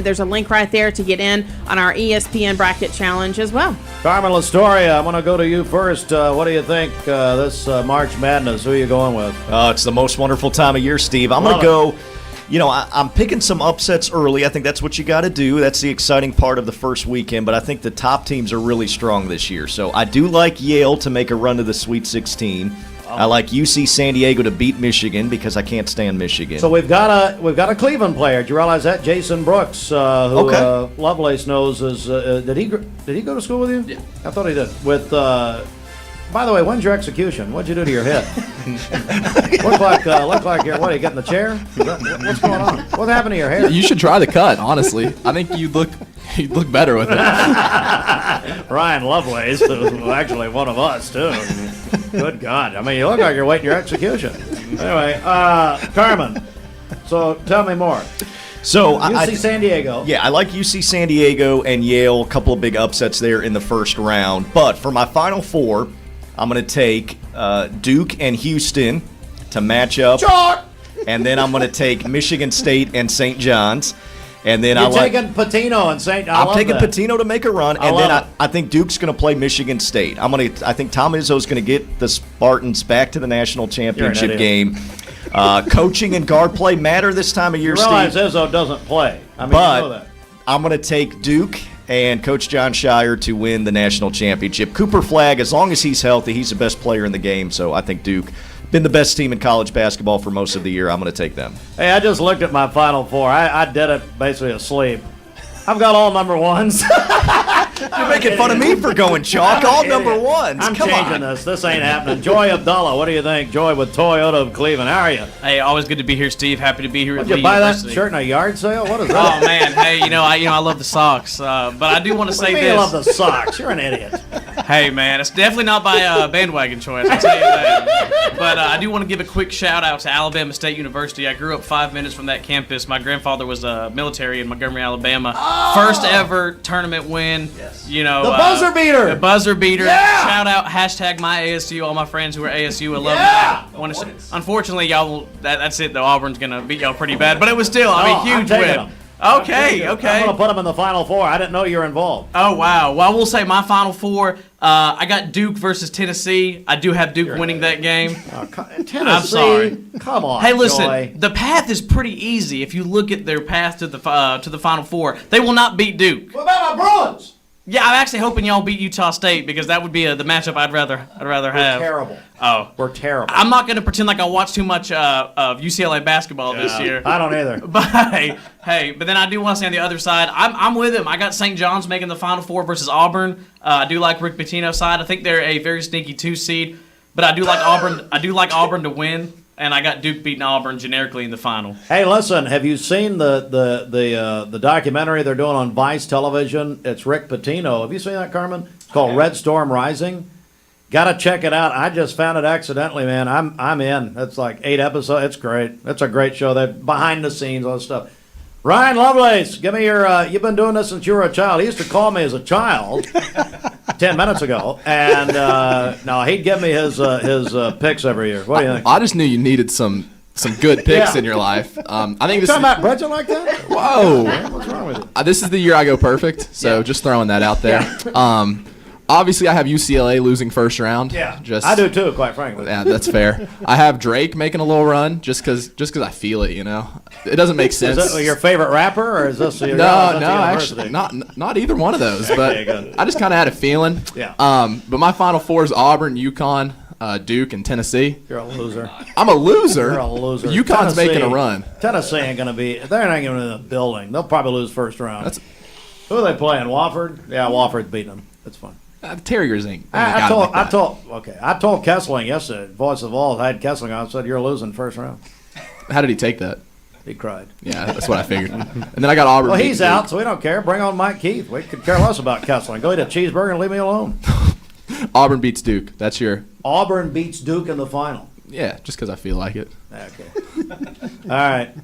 There's a link right there to get in on our ESPN Bracket Challenge as well. Carmen Lastoria, I'm going to go to you first. What do you think this March Madness? Who are you going with? It's the most wonderful time of year, Steve. I'm going to go, I'm picking some upsets early. I think that's what you got to do. That's the exciting part of the first weekend, but I think the top teams are really strong this year. So I do like Yale to make a run to the Sweet 16. I like UC San Diego to beat Michigan because I can't stand Michigan. So we've got a Cleveland player. Did you realize that? Jason Brooks, who Lovelace knows is. Did he go to school with you? Yeah, I thought he did. With. By the way, when's your execution? What'd you do to your head? Look like you're. What? Are you getting the chair? What's going on? What happened to your hair? You should try the cut. Honestly, I think you'd look better with it. Ryan Lovelace, who's actually one of us too. Good God! I mean, you look like you're waiting your execution. Anyway, Carmen. So tell me more. So UC San Diego. Yeah, I like UC San Diego and Yale. A couple of big upsets there in the first round. But for my Final Four, I'm going to take Duke and Houston to match up. Chalk! And then I'm going to take Michigan State and St. John's. And then You're taking Patino and St. I'm taking Patino to make a run, and then I think Duke's going to play Michigan State. I think Tom Izzo's going to get the Spartans back to the national championship game. Coaching and guard play matter this time of year, Steve. You realize Steve. Izzo doesn't play. I mean, but you know that. I'm going to take Duke and Coach John Shire to win the national championship. Cooper Flagg, as long as he's healthy, he's the best player in the game. So I think Duke, been the best team in college basketball for most of the year. I'm going to take them. Hey, I just looked at my Final Four. I did it basically asleep. I've got all number ones. You're making fun of me for going chalk. All number ones. I'm Come changing on. this. Ain't happening. Joey Adbulla, what do you think? Joey with Toyota of Cleveland. How are you? Hey, always good to be here, Steve. Happy to be here at Did Lee you buy that University. shirt in a yard sale? What is that? Oh man, hey, I love the socks, but I do want to say What do you mean this. you love the socks? You're an idiot. Hey man, it's definitely not by bandwagon choice. I'll tell you that. But I do want to give a quick shout out to Alabama State University. I grew up 5 minutes from that campus. My grandfather was military in Montgomery, Alabama. First ever tournament win. Yes. You know, The buzzer beater. The buzzer beater. Yeah. Shout out hashtag my ASU. All my friends who are ASU, I love Yeah. you. Unfortunately, y'all will. That's it though. Auburn's gonna beat y'all pretty bad. But it was still, I'm huge taking win. them. Okay. I'm going to put them in the Final Four. I didn't know you were involved. Oh, wow. Well, I will say my Final Four, I got Duke versus Tennessee. I do have Duke winning that game. Tennessee. I'm sorry. Come on, Hey, listen, Joy. the path is pretty easy if you look at their path to the Final Four. They will not beat Duke. What about my Bruins? Yeah, I'm actually hoping y'all beat Utah State because that would be the matchup I'd rather have. Terrible. Oh. We're terrible. I'm not going to pretend like I watch too much of UCLA basketball this year. I don't either. But but then I do want to say on the other side, I'm with him. I got St. John's making the Final Four versus Auburn. I do like Rick Pitino's side. I think they're a very sneaky 2 seed, but I do like Auburn. I do like Auburn to win, and I got Duke beating Auburn generically in the final. Hey, listen, have you seen the documentary they're doing on Vice Television? It's Rick Pitino. Have you seen that, Carmen? It's called Red Storm Rising. Got to check it out. I just found it accidentally, man. I'm in. It's like 8 episodes. It's great. It's a great show. That behind the scenes, all this stuff. Ryan Lovelace, give me your. You've been doing this since you were a child. He used to call me as a child 10 minutes ago, and no, he'd give me his picks every year. What do you think? I just knew you needed some good picks Yeah. in your life. I think this. Talking about Bridget like that? Whoa! What's wrong with you? This is the year I go perfect. So just throwing that out there. Obviously, I have UCLA losing first round. Yeah, Just I do too, quite frankly. Yeah, that's fair. I have Drake making a little run just because I feel it. It doesn't make sense. Is that your favorite rapper, or is this your No, university? actually, not either one of those. Okay, But good. I just kind of had a feeling. Yeah. But my Final Four is Auburn, UConn, Duke, and Tennessee. You're a loser. I'm a loser. You're a loser. UConn's Tennessee- making a run. Tennessee ain't going to be. They're not even in the building. They'll probably lose first round. Who are they playing? Wofford? Yeah, Wofford's beating them. That's fine. The Terriers ain't. I told Kessling yesterday, Voice of All, I had Kessling on, I said, you're losing first round. How did he take that? He cried. Yeah, that's what I figured. And then I got Auburn. Well, beating he's Duke. out, so we don't care. Bring on Mike Keith. We could care less about Kessling. Go eat a cheeseburger and leave me alone. Auburn beats Duke. That's your. Auburn beats Duke in the final. Yeah, just because I feel like it. Okay. All right.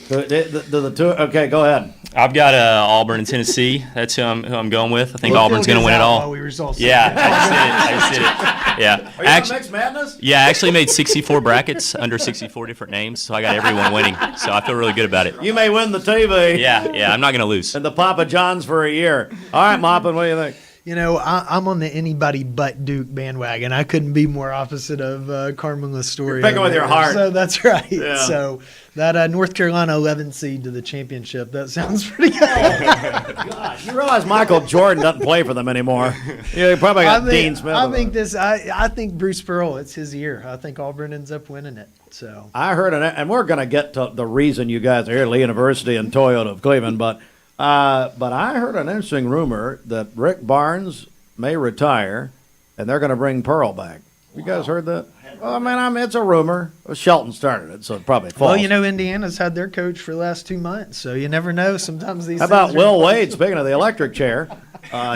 The two. Okay, go ahead. I've got Auburn and Tennessee. That's who I'm going with. I think Auburn's going to win it all. Yeah, I just did it. Yeah. Are you on Mixed Madness? Yeah, I actually made 64 brackets under 64 different names, so I got everyone winning. So I feel really good about it. You may win the TV. Yeah, I'm not going to lose. And the Papa John's for a year. All right, Moppin, what do you think? You know, I'm on the anybody but Duke bandwagon. I couldn't be more opposite of Carmen Lastoria. You're picking with your heart. So that's right. Yeah. So that North Carolina 11 seed to the championship, that sounds pretty good. God, you realize Michael Jordan doesn't play for them anymore. Yeah, he probably got Dean Smith. I think Bruce Pearl, it's his year. I think Auburn ends up winning it. So I heard and we're going to get to the reason you guys are here at Lee University and Toyota of Cleveland, but I heard an interesting rumor that Rick Barnes may retire, and they're going to bring Pearl back. You guys heard that? Well, I mean, it's a rumor. Shelton started it, so it probably falls. Well, you know, Indiana's had their coach for the last 2 months, so you never know. Sometimes these. How about Will Wade? Speaking of the electric chair,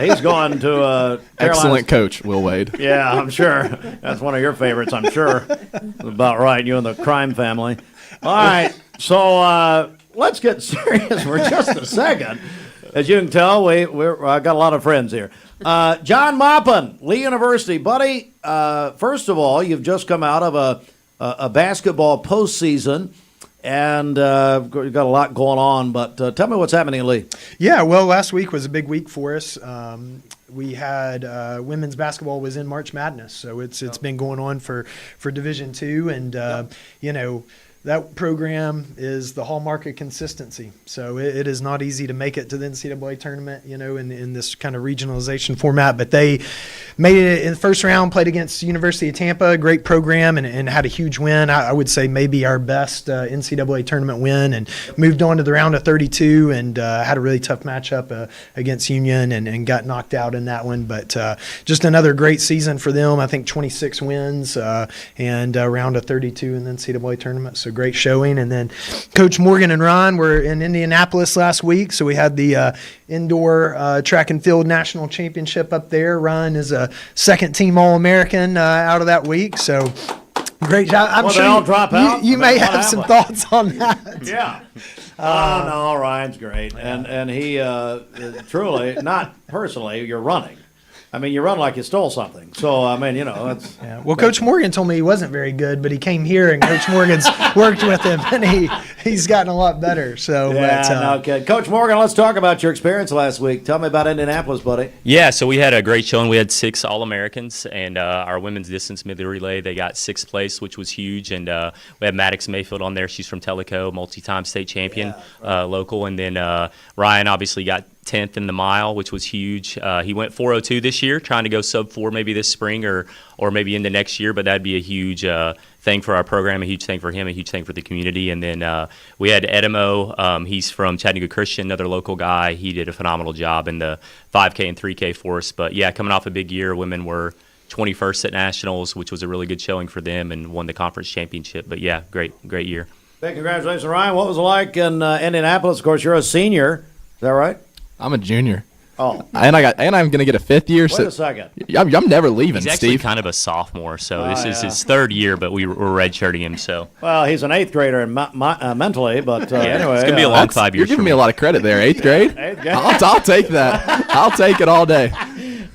he's going to Excellent coach, Will Wade. Yeah, I'm sure. That's one of your favorites, I'm sure. About right, you and the crime family. All right, so let's get serious for just a second. As you can tell, I got a lot of friends here. John Maupin, Lee University. Buddy, first of all, you've just come out of a basketball postseason, and you've got a lot going on, but tell me what's happening in Lee. Yeah, well, last week was a big week for us. We had women's basketball was in March Madness, so it's been going on for Division II, and you know, that program is the hallmark of consistency. So it is not easy to make it to the NCAA tournament, you know, in this kind of regionalization format. But they made it in the first round, played against University of Tampa, a great program, and had a huge win. I would say maybe our best NCAA tournament win, and moved on to the round of 32 and had a really tough matchup against Union and got knocked out in that one. But just another great season for them. I think 26 wins and a round of 32 in the NCAA tournament. So great showing. And then Coach Morgan and Ron were in Indianapolis last week, so we had the indoor track and field national championship up there. Ron is a second-team All-American out of that week, so great job. I'm Well, sure they all drop out? you may What have some happened? thoughts on that. Yeah. Oh, no, Ryan's great. And he truly, not personally, you're running. I mean, you run like you stole something. So, I mean, you know, that's. Yeah. Well, Coach Morgan told me he wasn't very good, but he came here and Coach Morgan's worked with him, and he's gotten a lot better. So, Yeah, no kidding. Coach Morgan, let's talk about your experience last week. Tell me about Indianapolis, buddy. Yeah, so we had a great showing. We had 6 All-Americans, and our women's distance medley relay, they got 6th place, which was huge. And we had Maddox Mayfield on there. She's from Tellico, multi-time state champion, local. And then Ryan obviously got 10th in the mile, which was huge. He went 4:02 this year, trying to go sub-4 maybe this spring or maybe into next year, but that'd be a huge thing for our program, a huge thing for him, a huge thing for the community. And then we had Edimo. He's from Chattanooga Christian, another local guy. He did a phenomenal job in the 5K and 3K for us. But, yeah, coming off a big year, women were 21st at Nationals, which was a really good showing for them, and won the conference championship. But, yeah, great year. Hey, congratulations, Ryan. What was it like in Indianapolis? Of course, you're a senior. Is that right? I'm a junior. Oh. And I'm going to get a 5th year. Wait a second. I'm never leaving, He's actually Steve. kind of a sophomore, so this is his 3rd year, but we're redshirting him. So Well, he's an 8th grader mentally, but anyway. it's gonna be a long 5 years. You're giving for me a lot of credit there. 8th grade? 8th grade. I'll take that. I'll take it all day.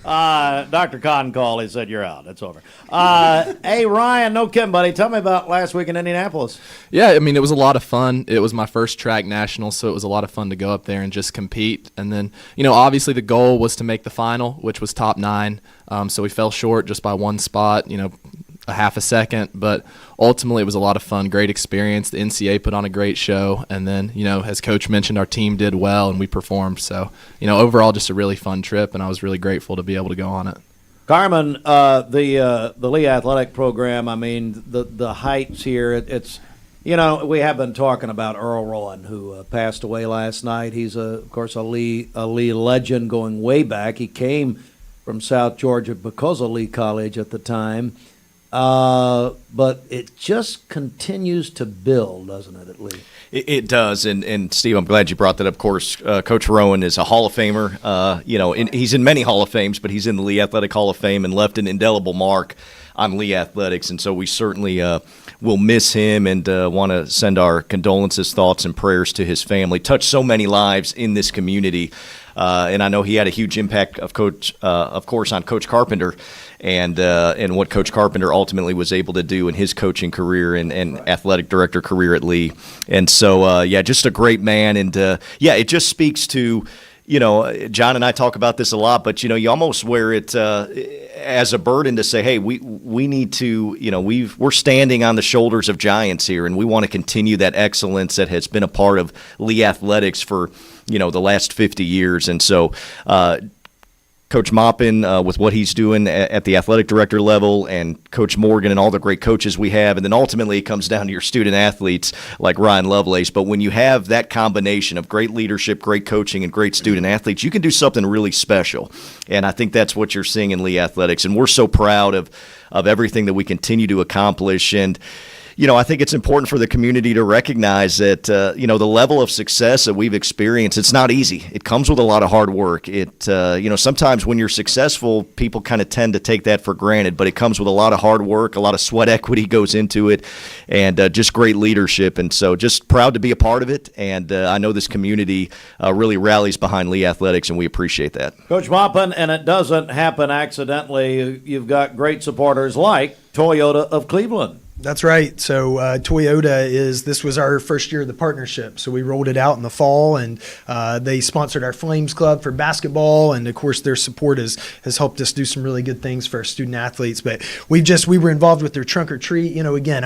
Dr. Cotton called. He said, you're out. It's over. Hey, Ryan, no kidding, buddy. Tell me about last week in Indianapolis. Yeah, I mean, it was a lot of fun. It was my first track national, so it was a lot of fun to go up there and just compete. And then, you know, obviously the goal was to make the final, which was top 9. So we fell short just by 1 spot, you know, a half a second. But ultimately, it was a lot of fun, great experience. The NCAA put on a great show. And then, you know, as Coach mentioned, our team did well and we performed. So, you know, overall, just a really fun trip, and I was really grateful to be able to go on it. Carmen, the Lee Athletic Program, I mean, the heights here, it's, you know, we have been talking about Earl Rowan, who passed away last night. He's, of course, a Lee legend going way back. He came from South Georgia because of Lee College at the time. But it just continues to build, doesn't it, at Lee? It does, and Steve, I'm glad you brought that up. Of course, Coach Rowan is a Hall of Famer. You know, he's in many Hall of Fames, but he's in the Lee Athletic Hall of Fame and left an indelible mark. on Lee Athletics. And so we certainly will miss him and want to send our condolences, thoughts, and prayers to his family. Touched so many lives in this community. And I know he had a huge impact, of course, on Coach Carpenter and what Coach Carpenter ultimately was able to do in his coaching career and athletic director career at Lee. And so, just a great man. And, it just speaks to, John and I talk about this a lot, but, you almost wear it as a burden to say, hey, we need to, we're standing on the shoulders of giants here, and we want to continue that excellence that has been a part of Lee Athletics for, the last 50 years. And so, Coach Maupin with what he's doing at the athletic director level, and Coach Morgan and all the great coaches we have. And then ultimately it comes down to your student athletes like Ryan Lovelace. But when you have that combination of great leadership, great coaching, and great student athletes, you can do something really special. And I think that's what you're seeing in Lee Athletics. And we're so proud of everything that we continue to accomplish. And I think it's important for the community to recognize that, the level of success that we've experienced, it's not easy. It comes with a lot of hard work. Sometimes when you're successful, people kind of tend to take that for granted, but it comes with a lot of hard work, a lot of sweat equity goes into it, and just great leadership. And so just proud to be a part of it. And I know this community really rallies behind Lee Athletics, and we appreciate that. Coach Maupin, and it doesn't happen accidentally. You've got great supporters like Toyota of Cleveland. That's right. So Toyota this was our first year of the partnership. So we rolled it out in the fall, and they sponsored our Flames Club for basketball. And of course, their support has helped us do some really good things for our student athletes. But we were involved with their trunk or treat. Again,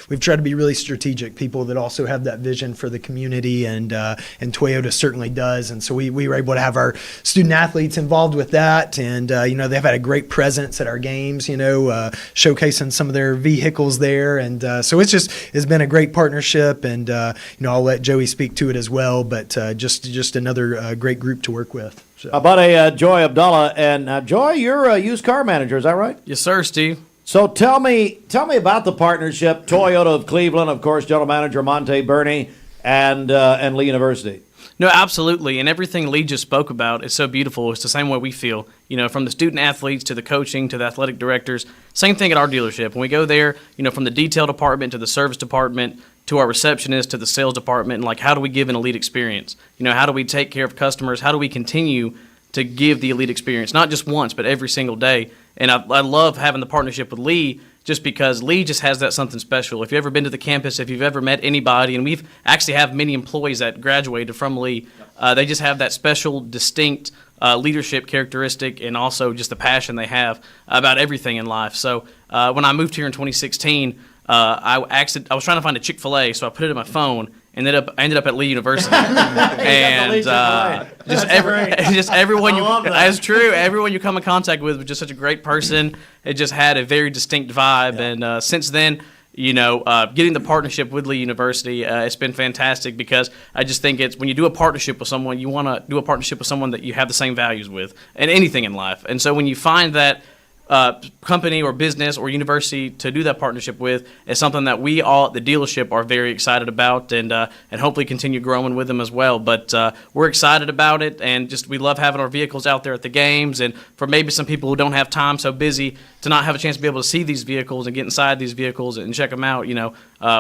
we've tried to be really strategic, people that also have that vision for the community, and Toyota certainly does. And so we were able to have our student athletes involved with that. And, they've had a great presence at our games, showcasing some of their vehicles there, and so it's been a great partnership, and I'll let Joey speak to it as well, but just another great group to work with. So. How about Joey Adbulla? And Joey, you're a used car manager, is that right? Yes, sir, Steve. So tell me about the partnership. Toyota of Cleveland, of course, General Manager Monte Burney, and Lee University. No, absolutely. And everything Lee just spoke about is so beautiful. It's the same way we feel, from the student athletes to the coaching to the athletic directors. Same thing at our dealership. When we go there, from the detail department to the service department to our receptionist to the sales department, and how do we give an elite experience? How do we take care of customers? How do we continue to give the elite experience, not just once, but every single day? And I love having the partnership with Lee, just because Lee just has that something special. If you've ever been to the campus, if you've ever met anybody, and we've actually have many employees that graduated from Lee, they just have that special, distinct leadership characteristic, and also just the passion they have about everything in life. So when I moved here in 2016, I was trying to find a Chick-fil-A, so I put it in my phone. I ended up at Lee University, and just everyone that's true. Everyone you come in contact with was just such a great person. It just had a very distinct vibe, and since then, getting the partnership with Lee University, it's been fantastic, because I just think it's when you do a partnership with someone, you want to do a partnership with someone that you have the same values with, and anything in life. And so when you find that company or business or university to do that partnership with, is something that we all at the dealership are very excited about, and hopefully continue growing with them as well. But we're excited about it, and just we love having our vehicles out there at the games. And for maybe some people who don't have time, so busy, to not have a chance to be able to see these vehicles and get inside these vehicles and check them out,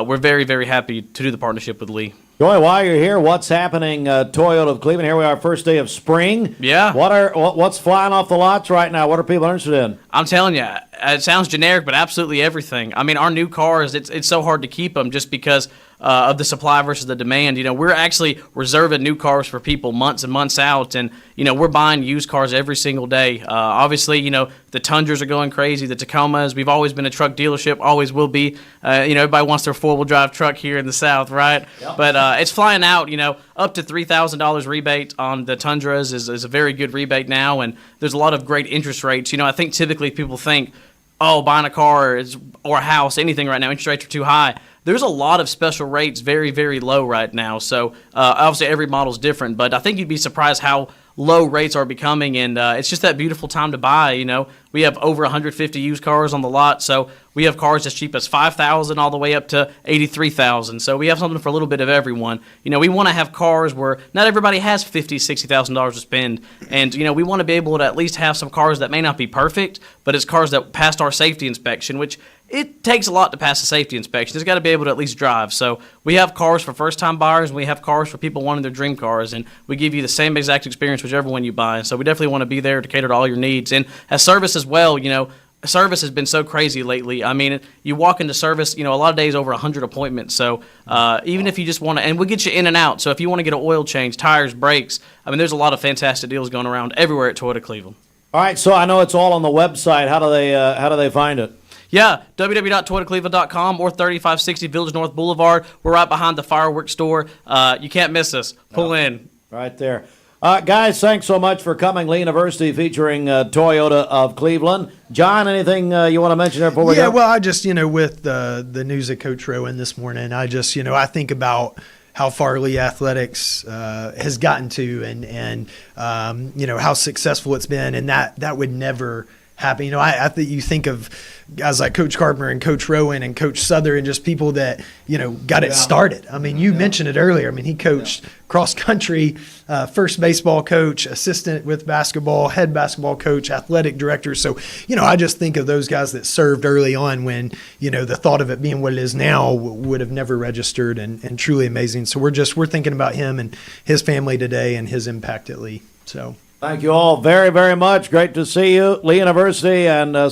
we're very, very happy to do the partnership with Lee. Joey, while you're here, what's happening? Toyota of Cleveland. Here we are, first day of spring. Yeah. What's flying off the lots right now? What are people interested in? I'm telling you, it sounds generic, but absolutely everything. I mean, our new cars, it's so hard to keep them just because of the supply versus the demand. We're actually reserving new cars for people months and months out, and we're buying used cars every single day. Obviously, the Tundras are going crazy, the Tacomas. We've always been a truck dealership, always will be. Everybody wants their four-wheel drive truck here in the South, right? Yep. But it's flying out. Up to $3,000 rebate on the Tundras is a very good rebate now, and there's a lot of great interest rates. I think typically people think, buying a car or a house, anything right now, interest rates are too high. there's a lot of special rates very, very low right now. So obviously every model's different, but I think you'd be surprised how low rates are becoming, and it's just that beautiful time to buy. We have over 150 used cars on the lot, so we have cars as cheap as $5,000 all the way up to $83,000. So we have something for a little bit of everyone. We want to have cars where not everybody has $50,000, $60,000 to spend, and we want to be able to at least have some cars that may not be perfect, but it's cars that passed our safety inspection, which it takes a lot to pass a safety inspection. It's got to be able to at least drive. So we have cars for first-time buyers, and we have cars for people wanting their dream cars, and we give you the same exact experience whichever one you buy. So we definitely want to be there to cater to all your needs. And as service as well, service has been so crazy lately. I mean, you walk into service, a lot of days over 100 appointments. So even if you just want to, and we'll get you in and out. So if you want to get an oil change, tires, brakes, there's a lot of fantastic deals going around everywhere at Toyota Cleveland. All right, so I know it's all on the website. How do they find it? Yeah, www.toyotacleveland.com or 3560 Village North Boulevard. We're right behind the fireworks store. You can't miss us. Pull in. Right there. Guys, thanks so much for coming. Lee University featuring Toyota of Cleveland. John, anything you want to mention there before we go? Yeah, well, I just, with the news of Coach Rowan this morning, I just, I think about how far Lee Athletics has gotten to and how successful it's been, and that would never happen. I think you think of guys like Coach Carpenter and Coach Rowan and Coach Souther and just people that, got it started. You mentioned it earlier. He coached cross country, first baseball coach, assistant with basketball, head basketball coach, athletic director. So, I just think of those guys that served early on when, the thought of it being what it is now would have never registered, and truly amazing. So we're thinking about him and his family today and his impact at Lee. So. Thank you all very, very much. Great to see you. Lee University and